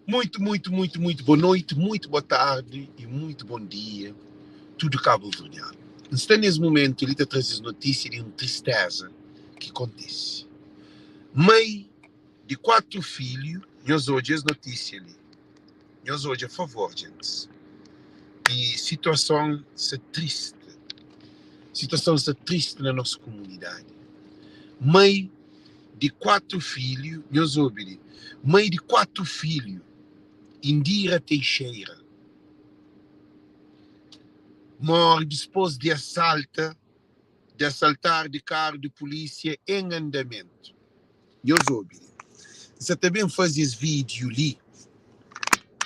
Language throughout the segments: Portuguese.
Muito boa noite, muito boa tarde e muito bom dia, tudo Cabo Verdeano. Está nesse momento, ele está trazendo notícia de uma tristeza que acontece. Mãe de 4 filhos, nós hoje as notícias ali. Nós hoje, a favor, gente. E situação está triste. Situação está triste na nossa comunidade. Mãe de 4 filhos, nós ouvimos. Mãe de 4 filhos, Indira Teixeira, morre depois de assaltar de carro de polícia em andamento. Eu soube. Você também faz esse vídeo ali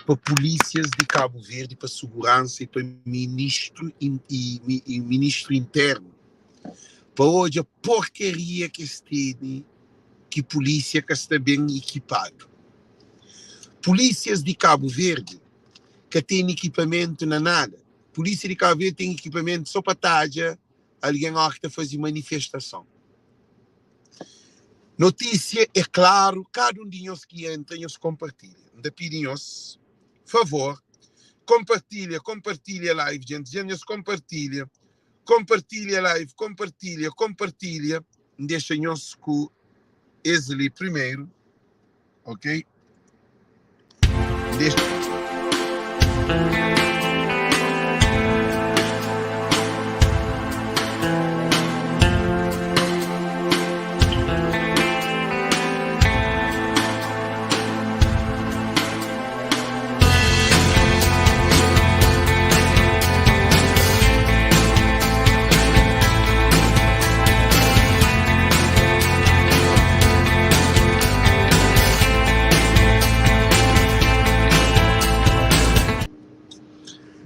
para polícias de Cabo Verde, para segurança e para ministro e ministro interno. Para hoje a porcaria que tem, que polícia que está bem equipado. Polícias de Cabo Verde que têm equipamento na nada. Polícia de Cabo Verde tem equipamento só para taja alguém que fazer manifestação. Notícia é claro, cada um de nós que entra, nós compartilha. Da pedimos, favor, compartilha a live, gente. Nós compartilha a live, compartilha. Deixa-nos com esse ali primeiro, ok?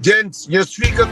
Gente, nós fica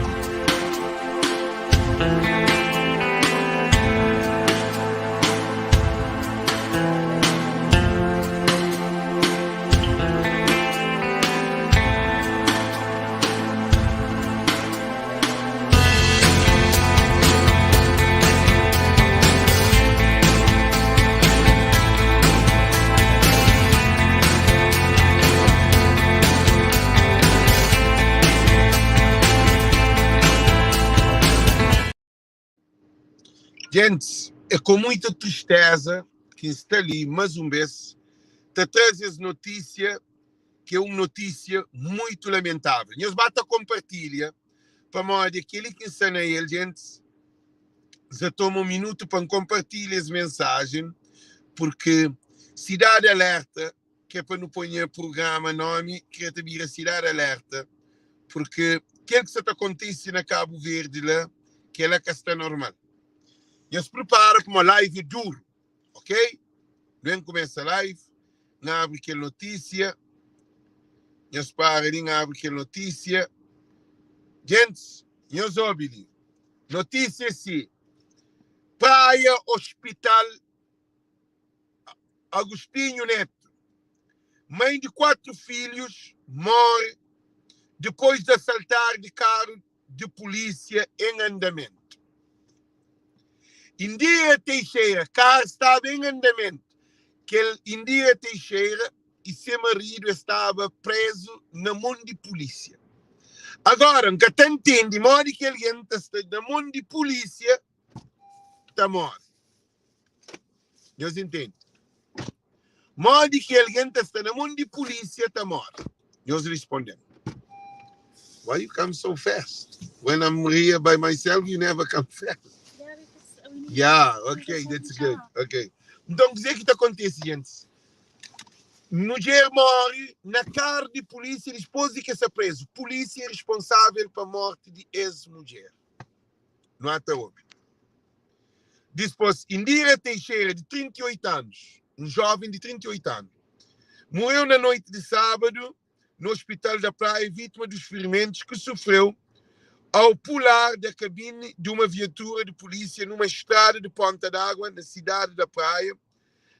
gente, é com muita tristeza que está ali, mais uma vez, te traz essa notícia, que é uma notícia muito lamentável. Nós bata compartilha, para modo aquele que ensina ele, gente, já toma um minuto para compartilhar essa mensagem, porque Cidade Alerta, que é para não pôr programa nome, que é também a Cidade Alerta, porque aquilo que está acontecendo na Cabo Verde lá, que ela que está normal. E se prepara para uma live duro, ok? Não começa a live, não abre aquela notícia, não para, não abre aquela notícia. Gente, não soube. Notícia assim, Praia Hospital Agostinho Neto, mãe de 4 filhos, morre depois de assaltar de carro de polícia em andamento. Indira Teixeira, carro estava em andamento, que Indira Teixeira e seu marido estava preso na mão de polícia. Agora, que te entende, modo que alguém está na mão de polícia, está morto. Nós entendemos. Modo que alguém está na mão de polícia, está morto. Nós respondemos. Why you come so fast? When I'm here by myself, you never come fast. Yeah, okay, that's good. Okay. Então, dizer que está acontecendo, gente. Mulher morre na cara de polícia depois de que está preso. Polícia é responsável pela morte de ex-mulher. Não há até hoje. Depois, Indira Teixeira, de 38 anos, um jovem de 38 anos, morreu na noite de sábado no Hospital da Praia, vítima dos ferimentos que sofreu ao pular da cabine de uma viatura de polícia numa estrada de Ponta d'Água, na cidade da Praia,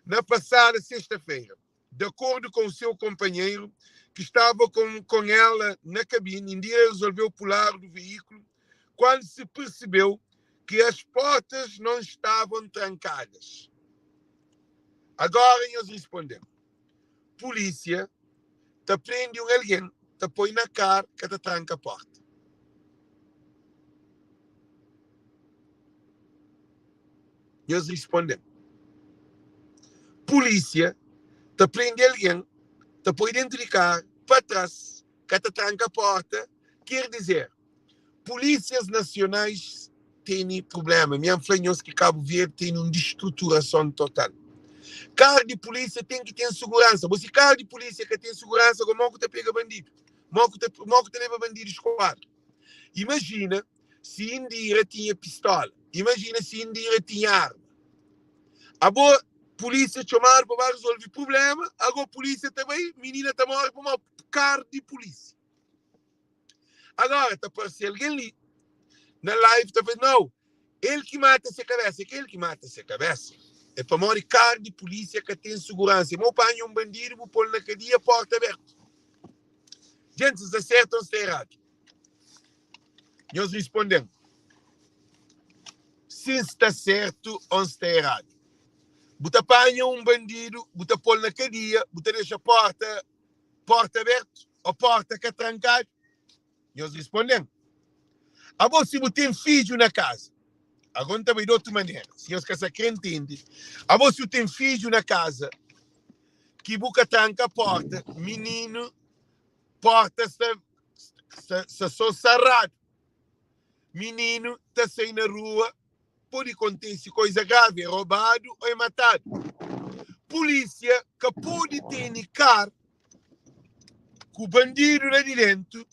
na passada sexta-feira. De acordo com o seu companheiro, que estava com ela na cabine, Indira resolveu pular do veículo quando se percebeu que as portas não estavam trancadas. Agora nós respondemos. Polícia te prende alguém, te põe na cara, que te tranca a porta. Eles respondem. Polícia te prende alguém, te põe dentro de carro, para trás, que te tranca a porta. Quer dizer, polícias nacionais têm problema. Minha influência que Cabo Verde tem uma destruturação total. Carro de polícia tem que ter segurança. Você carro de polícia que tem segurança, como que te pega bandido? Como que te leva bandido escoado? Imagina se Indira tinha pistola. Imagina se Indira tinha arma. Agora, polícia chamar para resolver o problema. Agora, polícia também, menina também para uma carro de polícia. Agora, está aparecendo alguém ali, na live, está falando, não, ele que mata essa cabeça, aquele que mata essa cabeça. É para morrer carro de polícia que tem segurança. Eu apanho um bandido, vou pôr na cadeia, porta aberta. Gente, se está certo ou está errado? E eles respondem, se está certo ou está errado. Você apanha um bandido, você pôr na cadeia, você deixa a porta aberta, ou porta que é trancada. E eles respondem, agora se você tem filho na casa, agora também de outra maneira, se eles querem entender, agora se você tem filho na casa, que você tranca a porta, menino, porta está só cerrada. Menino está saindo na rua, pode acontecer coisa grave, é roubado ou é matado. Polícia que pode ter carro com o bandido lá de dentro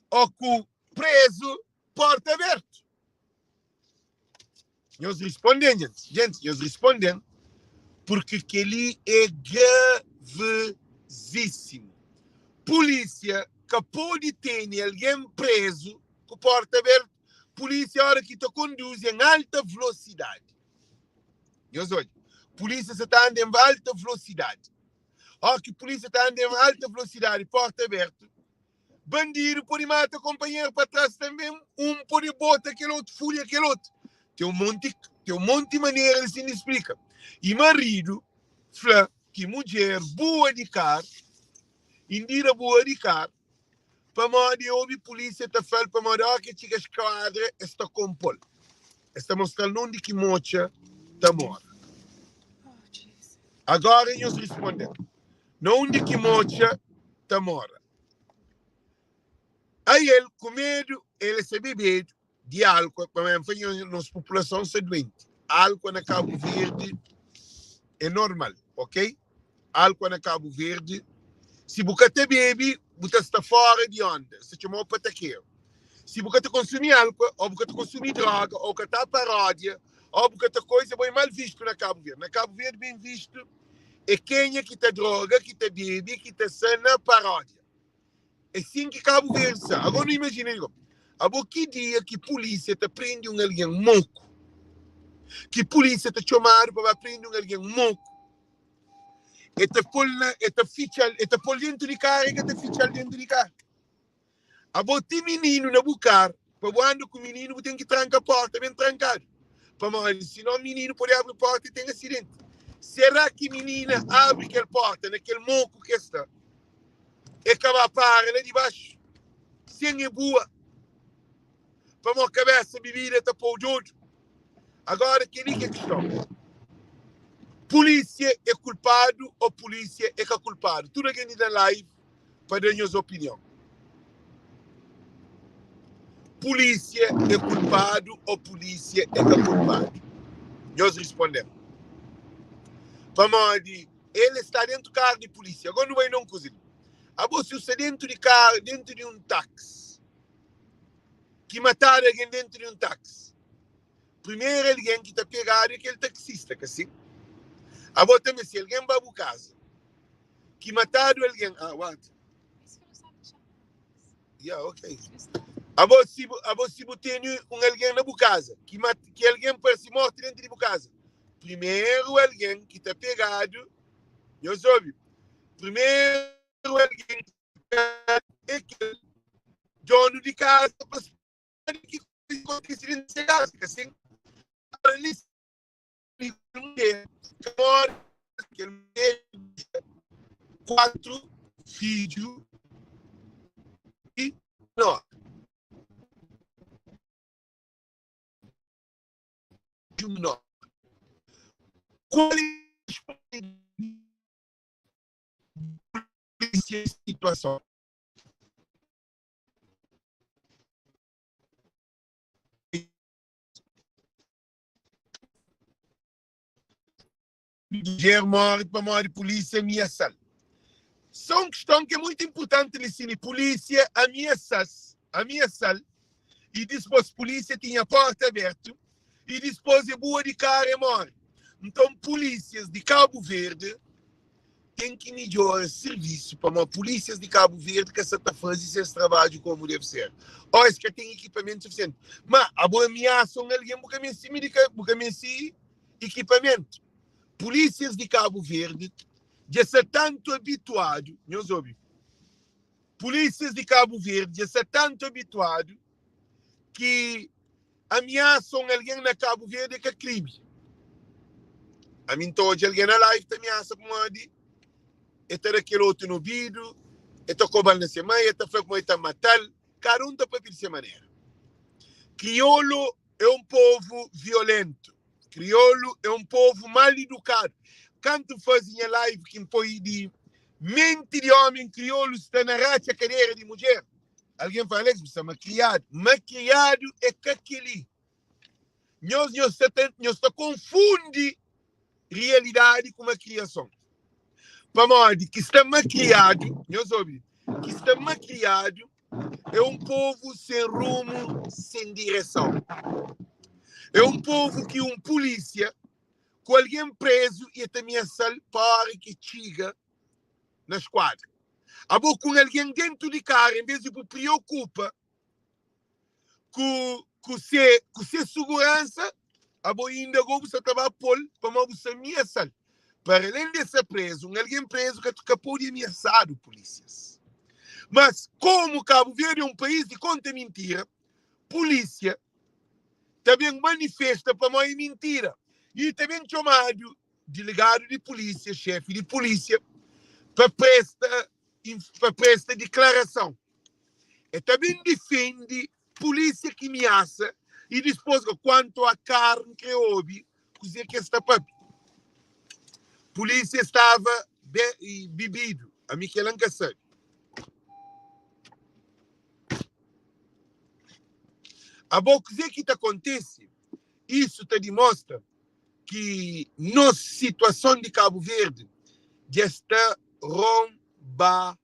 ou com o preso, porta aberta. E eles respondem, gente, eles respondem porque aquele é gravesíssimo. Polícia que pode ter alguém preso com porta aberta. Polícia, a hora que te conduz em alta velocidade. E olha, polícia está andando em alta velocidade. A hora que a polícia está andando em alta velocidade, porta aberta, bandido pode matar companheiro para trás também, pode botar aquele outro, fúria aquele outro. Tem um monte de maneiras assim de explicar. E marido, fala que mulher boa de carro, indira boa de carro, para modo ouvir polícia está falando para modo que chega a esquadra está compol. Está mostrando onde que mocha está mora. Agora eles respondem. Onde que mocha está mora. Aí ele, com medo, ele se bebe de álcool, para as populações são doentes. Álcool na Cabo Verde é normal, ok? Álcool na Cabo Verde. Se você te bebe, você está fora de onda. Se chama pataqueiro. Se você te consumir álcool, ou você te consumir droga, ou que está paródia, ou você te coisa bem mal visto na Cabo Verde. Na Cabo Verde, bem visto, é quem é que te droga, que te bebe, que te sana paródia. É assim que Cabo Verde está. Agora não imagina, agora que dia que a polícia te prende alguém moco, que a polícia te chamar para prender alguém moco, e te põe dentro de carro, e te ficha dentro de carro. Agora tem menino na bucar, para quando com o menino tem que trancar a porta, bem trancado. Para morrer, senão o menino pode abrir a porta e tem acidente. Será que a menina abre aquela porta, naquele moco que está, e acaba a par lá de baixo, sem a boa, para uma cabeça bebida está para o outro? Agora, que é questão? Polícia é culpado ou polícia é que é culpado? Tudo aqui na live para dar minha opinião. Polícia é culpado ou polícia é que é culpado? Nós respondemos. Para ele está dentro do carro de polícia. Agora não vai não cozinhar. Agora se você dentro de carro, dentro de um táxi, que mataram alguém dentro de um táxi, primeiro alguém que está pegado é aquele taxista, que assim. Agora também se alguém vai para casa, que mataram alguém, what? Yeah, ok. Agora se tem alguém na casa, que alguém parece morto dentro de casa, primeiro alguém que está pegado, eu soube, primeiro alguém que está é aquele dono de casa, que acontece dentro de casa, que assim, aquele 4 vídeo e não. Não. Qual é a situação? Morre para morrer polícia ameaçar. Só uma questão que é muito importante nesse polícia ameaçar e depois a polícia tinha a porta aberta e depois é boa de cara e morre. Então polícias de Cabo Verde têm que melhorar serviço para as polícias de Cabo Verde que está fazendo esse trabalho como deve ser. Ou é que tem equipamento suficiente. Mas a boa ameaça alguém porque me equipamento. Polícias de Cabo Verde já está tanto habituado, meus ouvintes, polícias de Cabo Verde já está tanto habituado que ameaçam alguém na Cabo Verde que é crime. A mim hoje alguém na live te ameaça com uma de ter aquele outro no vidro, está cobrando na semana, está fazendo como está matar, cada um está para dessa maneira. Crioulo é um povo violento. Crioulo é um povo mal educado. Quando fazia live que foi de mente de homem crioulo está na racha cadeira de mulher. Alguém fala isso, mas criado. Mas criado é aquele. Nós confunde realidade com uma criação. Para nós, que está maquiado, nós ouvimos, que está maquiado é um povo sem rumo, sem direção. É um povo que um polícia, com alguém preso, e também para que chega na esquadra. A boca com alguém dentro de carro, em vez de se preocupa com ser segurança, a boca ainda gosta de trabalhar para você ameaçar. Para além de ser preso, alguém preso que pode ameaçar os polícias. Mas como Cabo Verde é um país de conta mentira, polícia também manifesta para nós mentira. E também chamado delegado de polícia, chefe de polícia, para prestar declaração. E também defende polícia que ameaça e depois quanto a carne que houve, dizer que esta polícia estava bebido. A Michelanca sabe. A boa coisa que acontece, isso te demonstra que nossa situação de Cabo Verde já está rombado.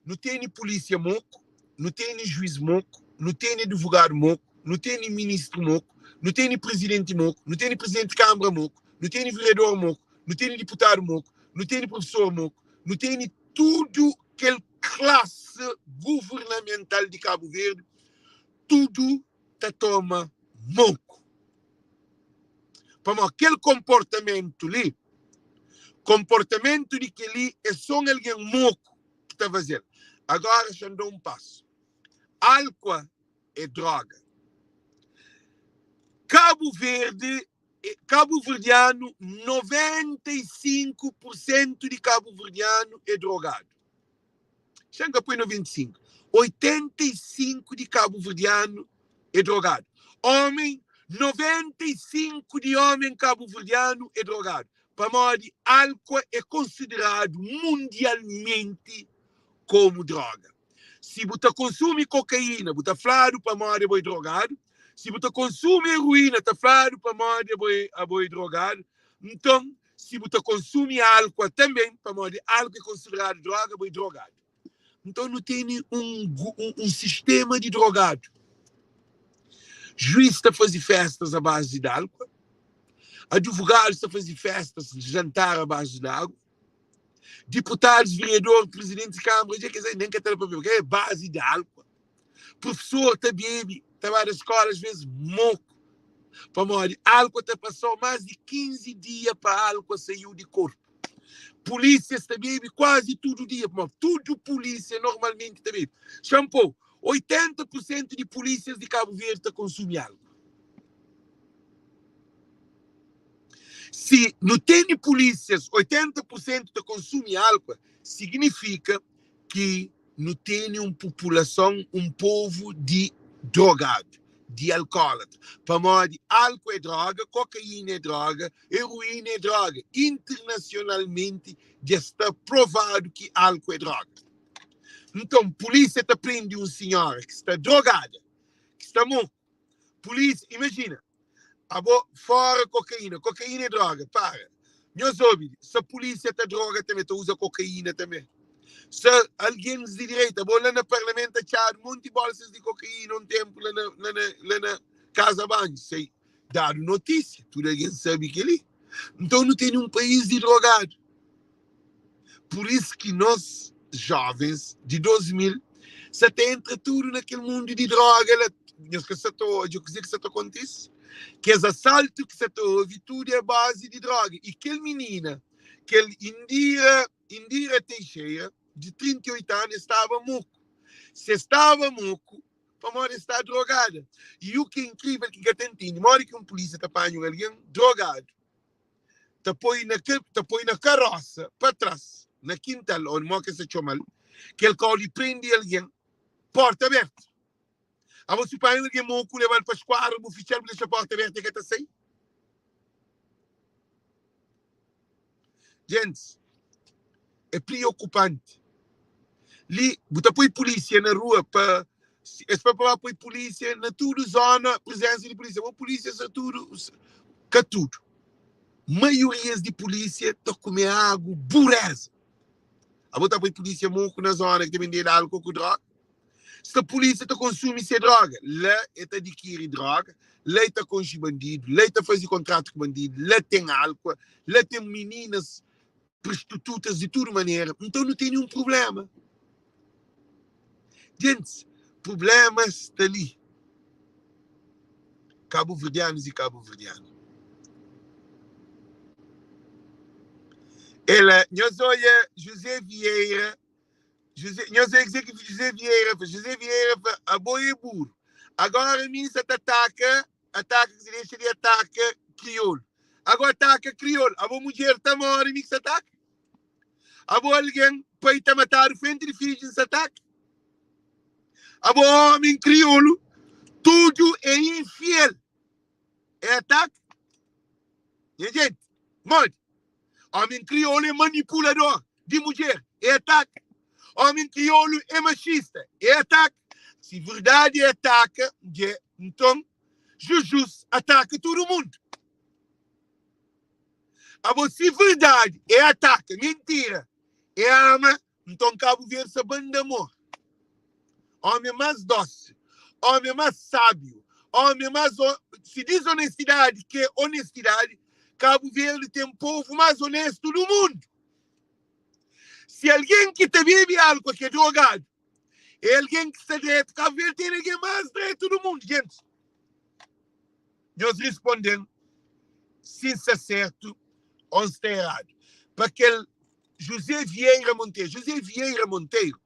Não tem polícia moco, não tem juiz moco, não tem advogado moco, não tem ministro moco, não tem presidente moco, não tem presidente de Câmara moco, não tem vereador moco, não tem deputado moco, não tem professor moco, não tem tudo aquela classe governamental de Cabo Verde, tudo te toma moco. Para aquele comportamento ali, comportamento de que ali é só alguém moco que está fazendo. Agora já dou um passo. Álcool é droga. Cabo Verdeano, 95% de Cabo Verdeano é drogado. Chega para 95%. 85% de Cabo Verdeano é drogado. Homem, 95% de homem cabo-verdiano é drogado. Para nós, álcool é considerado mundialmente como droga. Se você consome cocaína, você está falando para nós é drogado. Se você consome heroína, está falando para nós é drogado. Então, se você consome álcool também, para nós álcool é considerado droga, é drogado. Então, não tem um sistema de drogado. Juiz está a fazer festas à base de álcool. Advogados estão a fazer festas de jantar à base de água. Deputados, vereadores, presidentes de Câmara, nem que para beber, é base de álcool. Professor está bebe, está na escola, às vezes, moco. Para morrer, álcool está passou mais de 15 dias para álcool saiu de corpo. Polícia está bebe quase todo dia. Tudo polícia normalmente está bebe. Shampoo. 80% de polícias de Cabo Verde consomem álcool. Se não tem polícias, 80% consomem álcool, significa que não tem uma população, um povo de drogado, de alcoólatra. Para modo de álcool é droga, cocaína é droga, heroína é droga. Internacionalmente já está provado que álcool é droga. Então, a polícia está prendendo uma senhora que está drogada, que está morta. Polícia, imagina, fora cocaína é droga, para. Meus ouvidos, se a polícia está droga também, usa cocaína também. Se alguém de direita, lá no parlamento, achar muitas bolsas de cocaína um tempo lá na casa banho, sei, dado notícia, tudo alguém sabe que ali. Então não tem um país de drogado. Por isso que nós, jovens de 2000, se entra tudo naquele mundo de droga, eu que isso acontece, que os assaltos que você ouve, tudo é base de droga. E aquele menina, aquele Indira Teixeira, de 38 anos, estava muco. Se estava muco, a mora está drogada. E o que é incrível que tem, na hora que um polícia está apanhando alguém drogado, está põe na carroça, para trás, na quintal, onde moca se chama, que ele corre e prende alguém, porta aberta. A você apanha alguém muco, leva para a esquadra, o oficial deixa a porta aberta e que está sem. Gente, é preocupante. Ali, botar põe polícia na rua para pôr polícia na tudo zona, presença de polícia. A polícia é tudo, que tudo. Maiorias de polícia estão a comer água, bureza. A botar põe polícia muito na zona que tem vender álcool com droga. Se a polícia está consumir essa droga, lá está adquirir droga, lá está consumir bandido, lá está fazer contrato com bandido, lá tem álcool, lá tem meninas prostitutas de toda maneira. Então não tem nenhum problema. Gente, problemas está ali. Cabo-verdianos e cabo-verdianos. Ela, nós olha José Vieira, José Vieira, a boi é burro. Agora a mim se ataca, se deixa de ataca crioulo. Agora ataca crioulo. A boa mulher está morta e me se ataca. A boa alguém para ir matar o frente de filhos se ataca. A boa homem crioulo, tudo é infiel. É ataque. E gente, muito. Homem crioulo é manipulador de mulher. É ataque. Homem crioulo é machista. É ataque. Se verdade é ataque, então Jesus ataca todo mundo. Agora, se verdade é ataque, mentira, é ama, então Cabo Verde se banda amor. Homem mais doce, homem mais sábio, homem mais... Se diz honestidade, que é honestidade, Cabo Verde tem um povo mais honesto do mundo. Se alguém que te bebe álcool, que é drogado, é alguém que está direto, Cabo Verde tem alguém mais direito do mundo, gente. Nós respondemos se isso é certo ou se está errado. Para aquele José Vieira Monteiro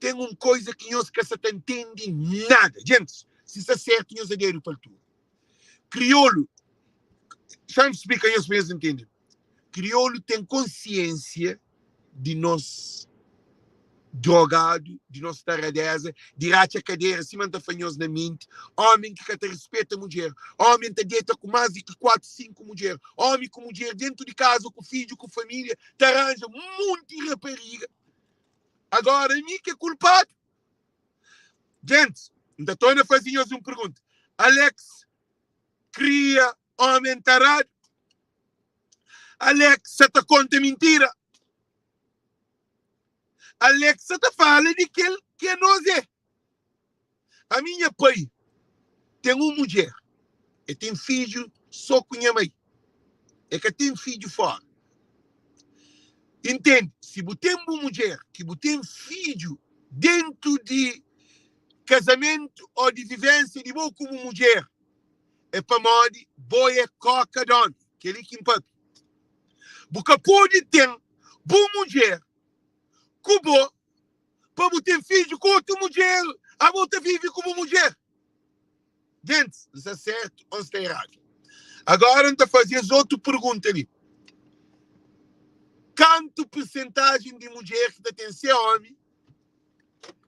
tem uma coisa que nós que se entende nada. Gente, se isso é certo, nós adero para tudo. Crioulo, sabe explicar isso mesmo, entende? Crioulo tem consciência de nós drogado, de nós taradeza, de racha cadeira, se manda fanhoso na mente, homem que te respeita a mulher, homem que deita com mais de 4, 5 mulheres, homem com mulher dentro de casa, com filho, com família, te arranja muito rapariga. Agora, mim que é culpado. Gente, ainda estou a fazer uma pergunta. Alex cria homem tarado? Alex, você te conta mentira? Alex, você te fala de que nós é? A minha pai tem uma mulher e tem filho só com a mãe. É que tem filho fora. Entende? Se você tem uma mulher que você tem filho dentro de casamento ou de vivência de boa como mulher, é para modo boa coca don, que ele que impõe. Porque pode ter boa mulher, cubo, para você ter filho com outra mulher, a outra vive como mulher. Gente, isso é certo ou está errado? Agora, a gente fazia outra pergunta ali. quanto porcentagem de mulher que tem ser homem,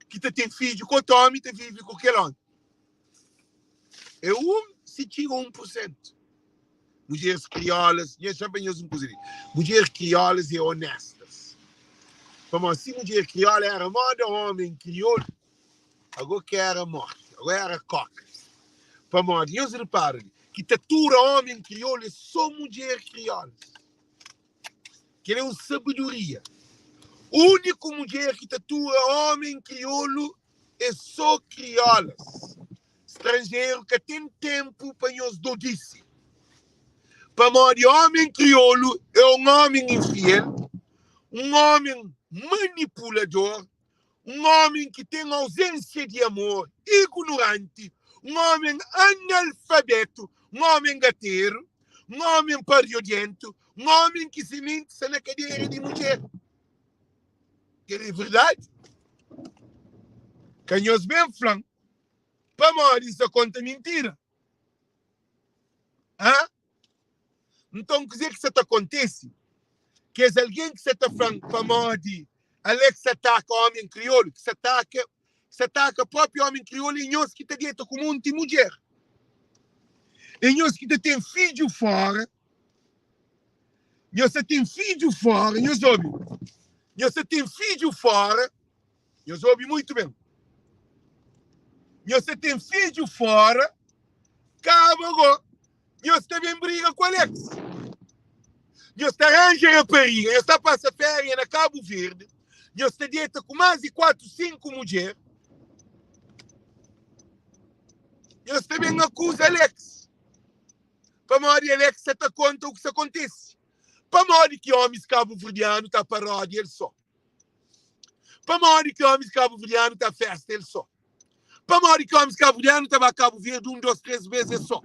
que tem filho com o homem, tem filho com aquele homem. É se tira 1%. Mulheres crioulas, mulheres crioulas e honestas. Como assim, mulher crioula era moda, homem crioulo, agora que era morte, agora era coca. Para moda, eu reparo que tatura homem crioulo é só mulher crioula. Que ele é uma sabedoria. O único mulher que tatua homem crioulo é só crioulas. Estrangeiro que tem tempo para nos dodice. Para modo, homem crioulo é um homem infiel, um homem manipulador, um homem que tem ausência de amor, ignorante, um homem analfabeto, um homem gateiro, um homem pariodento, um homem que se mente na cadeira de mulher. Que é verdade? Canhos bem flan. Para modo, isso conta mentira. Hã? Então, quer dizer que isso acontece? Que é alguém que se está falando para modo, Alex ataca o homem crioulo, que se ataca o próprio homem crioulo e nós que está dentro como um de mulher. E nós que tem filho fora, nós tem filho fora, nós ouvimos. Nós tem filho fora, nós ouvimos muito bem. Nós tem filho fora, acaba, nós também briga com o Alex. Nós arranja a periga, nós está passando férias na Cabo Verde, nós está dentro com mais de 4, 5 mulheres. Nós também acusa Alex. Para morrer Alex, você está conta o que acontece. Para morrer que homens cabo-verdianos está paródia ele só. Para morrer que homens cabo-verdianos está festa ele só. Para morrer que homens cabo-verdianos está a Cabo Verde 1, 2, 3 vezes só.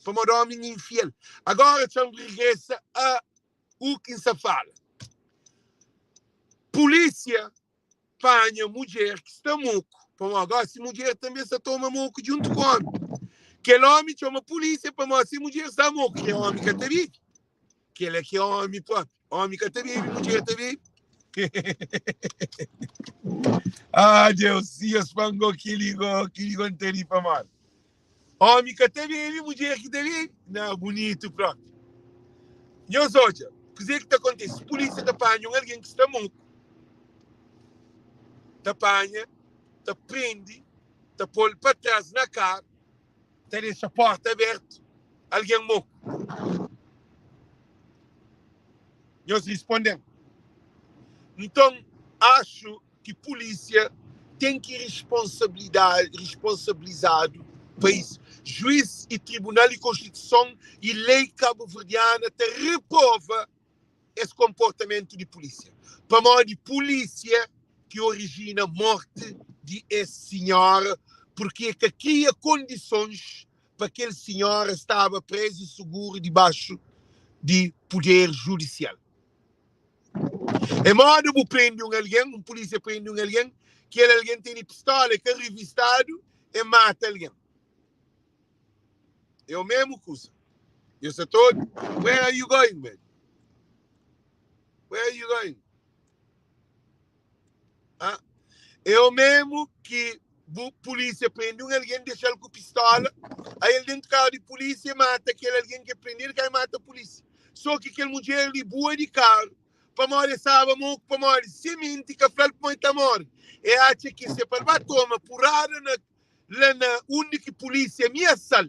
Para morrer homem infiel. Agora estamos regressa a o que se fala. Polícia apanha mulher que está muco. Agora, se mulher também se toma muco junto com homem. Que homem chama polícia para mostrar se mulher está muco. Que é homem que está vivo. Que ele é que é homem próprio. Homem que está vivo, mulher está vivo. Ah, Deus, se eu espango que ligou não tem para mal. Homem que está vivo, mulher que está vivo. Não, bonito próprio. E os outros, o que está acontecendo? A polícia está apanhando alguém que está muco. Te apanha, te prende, te põe para trás na cara, te deixa a porta aberta, alguém morre. Nós respondemos. Então, acho que a polícia tem que responsabilizado para isso. Juiz e Tribunal de Constituição e lei cabo-verdiana te reprova esse comportamento de polícia. Para modo de polícia que origina a morte de esse senhor, porque que cria condições para que aquele senhor estava preso e seguro debaixo de poder judicial. É modo de prender alguém, polícia prende alguém, que alguém tem pistola que é revistado e mata alguém. É o mesmo coisa. Eu sei todo. Where are you going, man? Where are you going? Ah? É o mesmo que a polícia prende alguém, deixa ele com pistola, aí ele dentro do carro de polícia mata aquele alguém que prende, que aí mata a polícia. Só que aquele mulher ali boa de carro, para morrer, sabe, para morrer, semente, que fala para muita morte. E acha que se para tomar porrada na única polícia minha sal.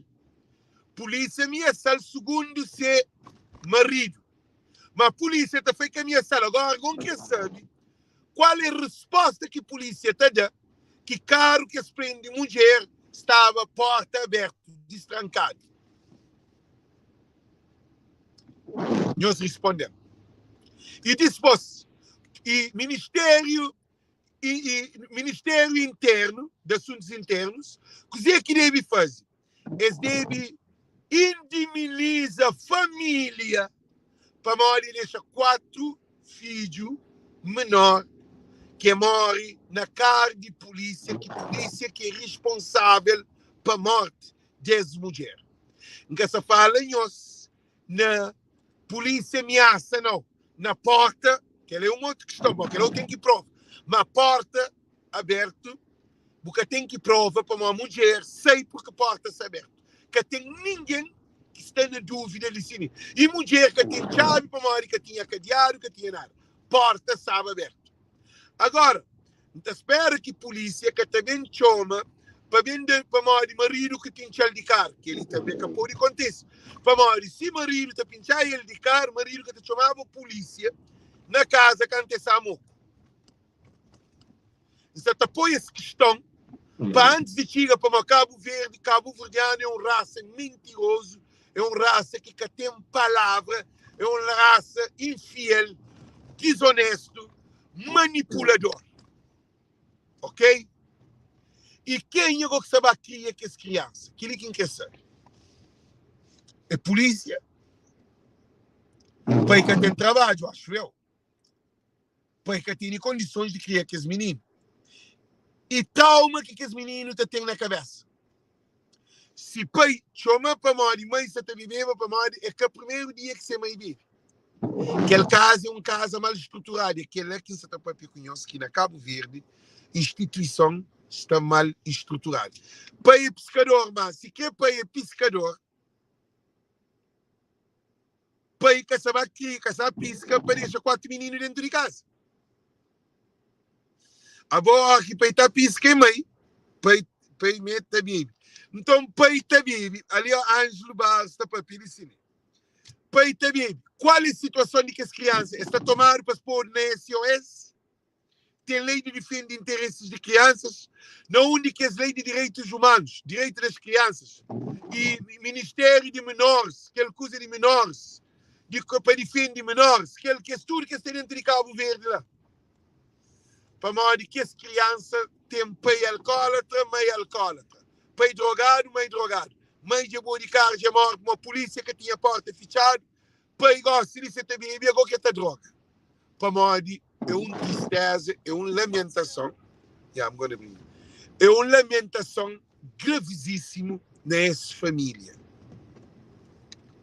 Polícia minha sal, segundo se marido. Mas a polícia está feita minha sal. Agora, alguém que sabe qual é a resposta que a polícia está dando? Que carro que se prende mulher estava porta aberta, destrancado. Nós respondemos. E depois, Ministério Interno, de Assuntos Internos, o que deve fazer? Eles devem indemnizar a família para morrer deixar 4 filhos menores que morre na cara de polícia que é responsável pela morte dessa mulher. Então, se fala nós na polícia ameaça, não. Na porta, que é uma outra questão, porque não tem que prova. Mas a porta aberta, porque tem que prova para uma mulher, sei porque a porta está aberta. Que tem ninguém que está na dúvida de cine. E mulher que tem chave para uma hora que tinha cadeado, que tinha nada. Porta estava aberta. Agora, então espera que a polícia que também chama para vender para o marido que tem que de carro, que ele também acabou de acontecer. Para se o marido está pinchar ele de carro, o marido que te chamava a polícia na casa que antes amou. Então, apoia essa questão para antes de chegar para Cabo Verde, Cabo Verdeano é uma raça mentiroso, é uma raça que tem palavra, é uma raça infiel, desonesto, manipulador. Ok? E quem é que sabe criar que as crianças? Quem quer saber? É polícia. Para que tem trabalho, acho eu. Para que tem condições de criar que os meninos. E trauma que os meninos têm na cabeça. Se pai chama para mãe, mãe se está vivendo para mãe, é que o primeiro dia que você vai vive. Aquele caso é um caso mal estruturado. Aquele é que você está para conhecer que na Cabo Verde, instituição está mal estruturada. Pai é pescador, mas se quer pai é pescador, pai que sabe que sabe pesca, para deixar 4 meninos dentro de casa. Agora que pai está pesca, mãe, pai mete a bíblia. Então, pai está bíblia. Ali é o Ângelo Barros, está para pedir. Pai está bíblia. Qual é a situação de que as crianças estão tomando para pôr na SOS? Tem lei de defesa de interesses de crianças, não única as leis de direitos humanos, direitos das crianças, e Ministério de Menores, aquela coisa de menores, para defender menores, aquele que é tudo que está dentro de Cabo Verde lá. Para modo que as crianças têm pai alcoólatra, mãe alcoólatra, pai drogado, mãe drogado, mãe de boa de carro, já morre uma polícia que tinha a porta fechada, pai gosta de ser também, e agora que está droga. Para modo é uma tristeza, é uma lamentação. Yeah, é uma lamentação gravíssima nessa família.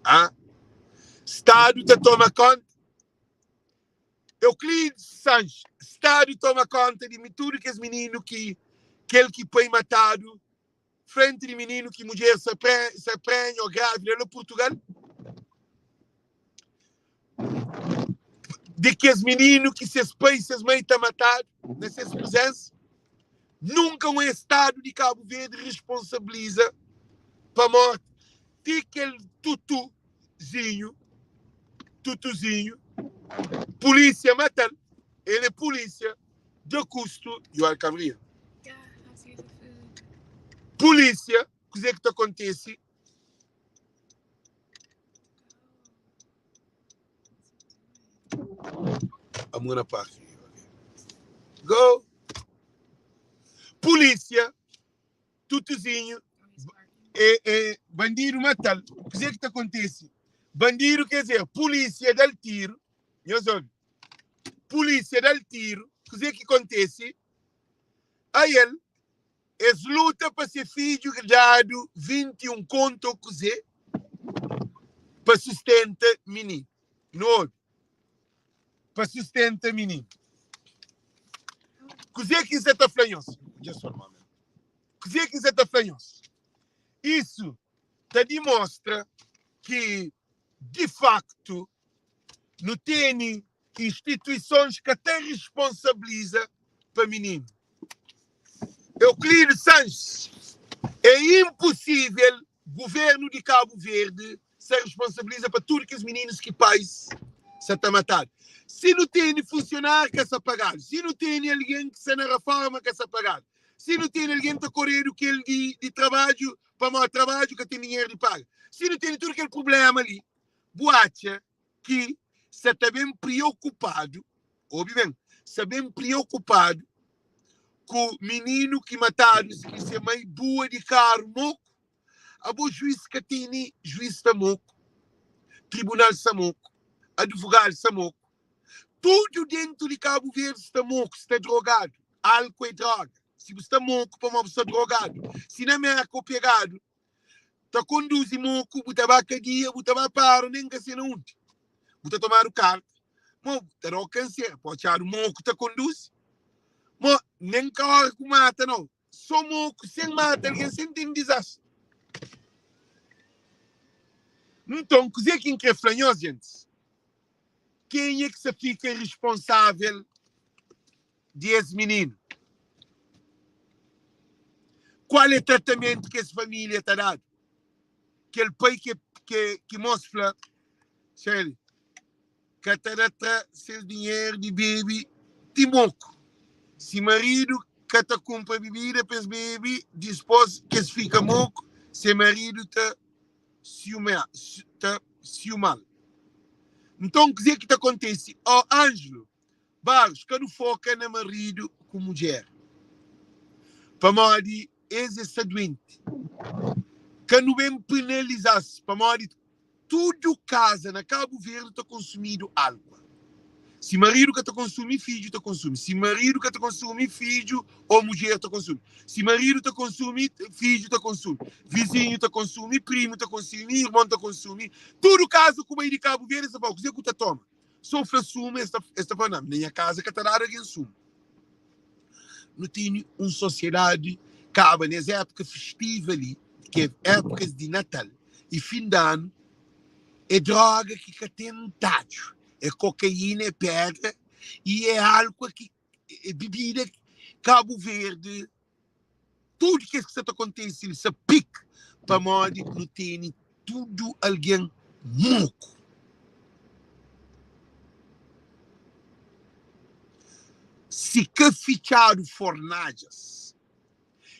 Ah? Estado te toma conta. Euclides Sanches, Estado toma conta de tudo que os meninos que aquele que foi matado, frente de menino que mulher se prende ou grávida no Portugal. De que os meninos que seus pais e seus mães estão matados nessas presenças, nunca um Estado de Cabo Verde responsabiliza para a morte de aquele tutuzinho, polícia mata, ele é polícia de custo e o Alcabria. Polícia, o que é que acontece? A mão na parte. Go! Polícia, tutuzinho, bandido matar. O que é que acontece? Bandido quer dizer, polícia dá tiro. Polícia dá tiro. O que é que acontece? Aí ele, eles lutam para ser filho dado 21 conto, para sustentar menino. Não, para sustentar menino. O que é que isso está falando? O que é que isso está falando? Isso te demonstra que, de facto, não tem instituições que até responsabilizam para menino. Euclides Sanches, é impossível o governo de Cabo Verde se responsabiliza para tudo que os meninos que pais se estão matando. Se não tem funcionário que se pagar, se não tem alguém que se na reforma que se pagar, se não tem alguém que correr o que ele de trabalho para o trabalho que tem dinheiro de pagar, se não tem todo aquele problema ali, boate que se está bem preocupado, obviamente, se está bem preocupado com o menino que mataram, que se mãe boa de carro, moco, a boa juiz que tem juiz Samoco, tribunal Samoco, advogado Samoco, tudo dentro de Cabo Verde está moco, está drogado, álcool e droga. Se você está moco, para uma pessoa drogado. Se não é pegado, está conduzindo moco, você vai cair, você vai parar, nem que se não. Você tomar o carro, mas você não alcança, pode achar o moco que conduz, mas nem carro que mata, não. Só moco, sem mata, alguém sente um desastre. Então, o que é que incrível, gente? Quem é que se fica responsável desse menino? Qual é o tratamento que essa família está dando? Aquele pai que mostra, sério, que trata seu dinheiro de bebê de moco. Se marido que te compra bebida para esse bebê, dispôs que se fica moco, se marido está ciumal. Então, o que é que acontece? Ó, Ângelo, Barros, que não foca no marido com mulher. Para morrer, esse é doente. Que não vem penalizar-se. Para morrer, tudo casa na Cabo Verde está consumido álcool. Se marido que está consumindo, filho está consumindo. Se marido que está consumindo, filho ou mulher está consumindo. Se marido está consumindo, filho está consumindo. Vizinho está consumindo, primo está consumindo, irmão está consumindo. Tudo caso como aí de Cabo Verde, essa pouco, você toma. Sofre suma esta panama. Nem a casa que está lá alguém suma. Não tem uma sociedade que acaba nessa época festiva ali, que é épocas de Natal e fim de ano, é droga que tem tádio. É cocaína, é pedra e é álcool, é bebida, Cabo Verde. Tudo que está acontecendo, se pique para morrer, não tem tudo alguém moco. Se que fichar fornagens,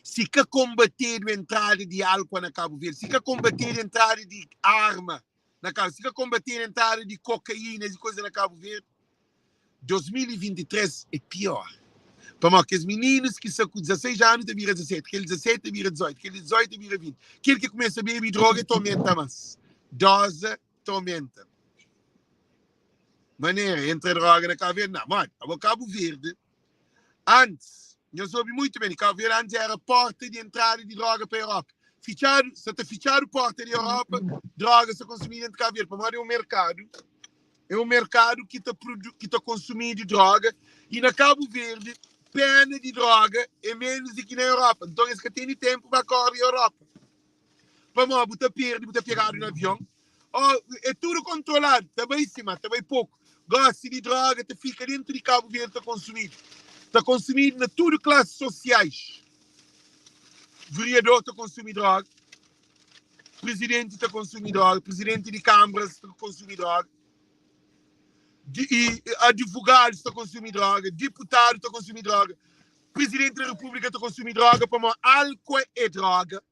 se que combater a entrada de álcool na Cabo Verde, se que combater a entrada de arma na Cabo Verde, se que combater a entrada de cocaína e coisas na Cabo Verde, 2023 é pior. Para aqueles meninos que são com 16 anos, vira 17, aquele 17 vira 18, aquele 18 vira 20. Aquele que começa a beber droga tormenta mais. Dose tormenta. Maneira, entra droga na Cabo Verde, não, mano, a Cabo Verde, antes, eu soube muito bem, Cabo Verde antes era a porta de entrada de droga para a Europa. Se você fichar a porta da Europa, droga se consumida dentro de Cabo Verde. Para nós é um mercado que está consumindo droga, e na Cabo Verde, pena de droga é menos do que na Europa. Então, esse que tem tempo para correr a Europa. Para nós, você perde, você pegado no avião, é tudo controlado, também cima, também pouco. Gosta de droga, você fica dentro de Cabo Verde, está consumido. Está consumido na tudo classes sociais. Vereador está consumindo droga, presidente está consumindo droga, presidente de câmaras está consumindo droga, advogado está consumindo droga, deputado está consumindo droga, presidente da república está consumindo droga, para nós, álcool é droga.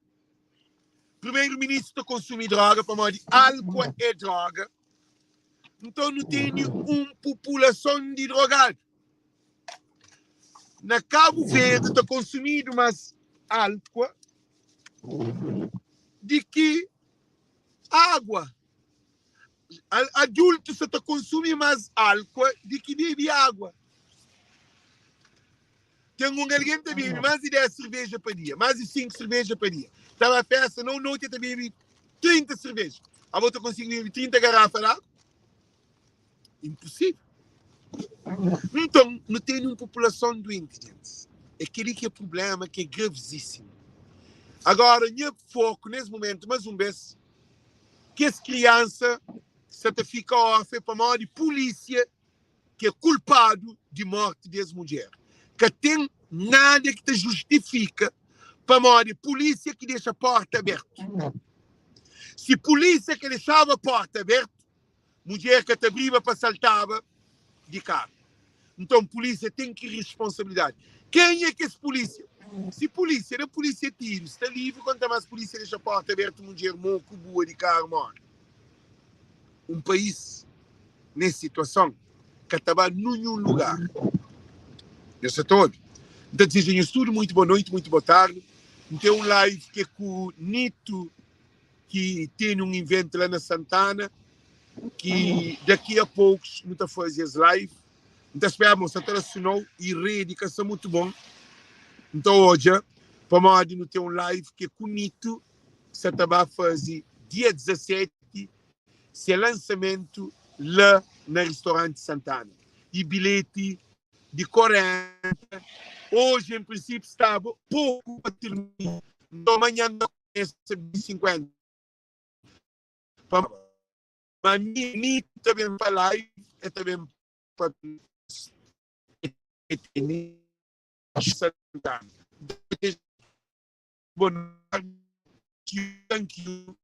Primeiro-ministro está consumindo droga, para nós, álcool é droga. Então não tem uma população de drogados. Na Cabo Verde está consumindo mais álcool de que água. Adultos estão consumindo mais álcool de que bebe água. Tem alguém que bebe mais de 10 cervejas por dia, mais de 5 cervejas por dia. Estava a festa, não te bebe 30 cervejas. A outra consegue beber 30 garrafas lá? Impossível. Então, não tem uma população doente, gente. É aquele que é problema que é gravíssimo. Agora, meu foco nesse momento, mais um vez, que as crianças fica órfã para maior de polícia que é culpado de morte dessa mulher. Que tem nada que te justifica para maior de polícia que deixa a porta aberta. Se polícia que deixava a porta aberta, mulher que te abriva para saltava de carro. Então, polícia tem que responsabilidade. Quem é que é essa polícia? Se polícia, não polícia tiro, está livre, quanto mais polícia deixa a porta aberta, mulher moco, boa de carro, morre. Um país, nessa situação, que estava em nenhum lugar. Eu sei todo. Então, desejo um estudo, muito boa noite, muito boa tarde. Tem um live que é com o Nito, que tem um evento lá na Santana, que daqui a poucos não está fazendo as live. Então, esperamos, você telefonou e rede, que é muito bom. Então, hoje, para nós, não tem um live que é com o Nito, que você vai fazer dia 17, se é lançamento lá no restaurante Santana. E bilhete de 40. Hoje, em princípio, estava pouco para terminar. Amanhã não recebi 50. Mas me também para live, é também para Santana. Bom, thank you. Thank you.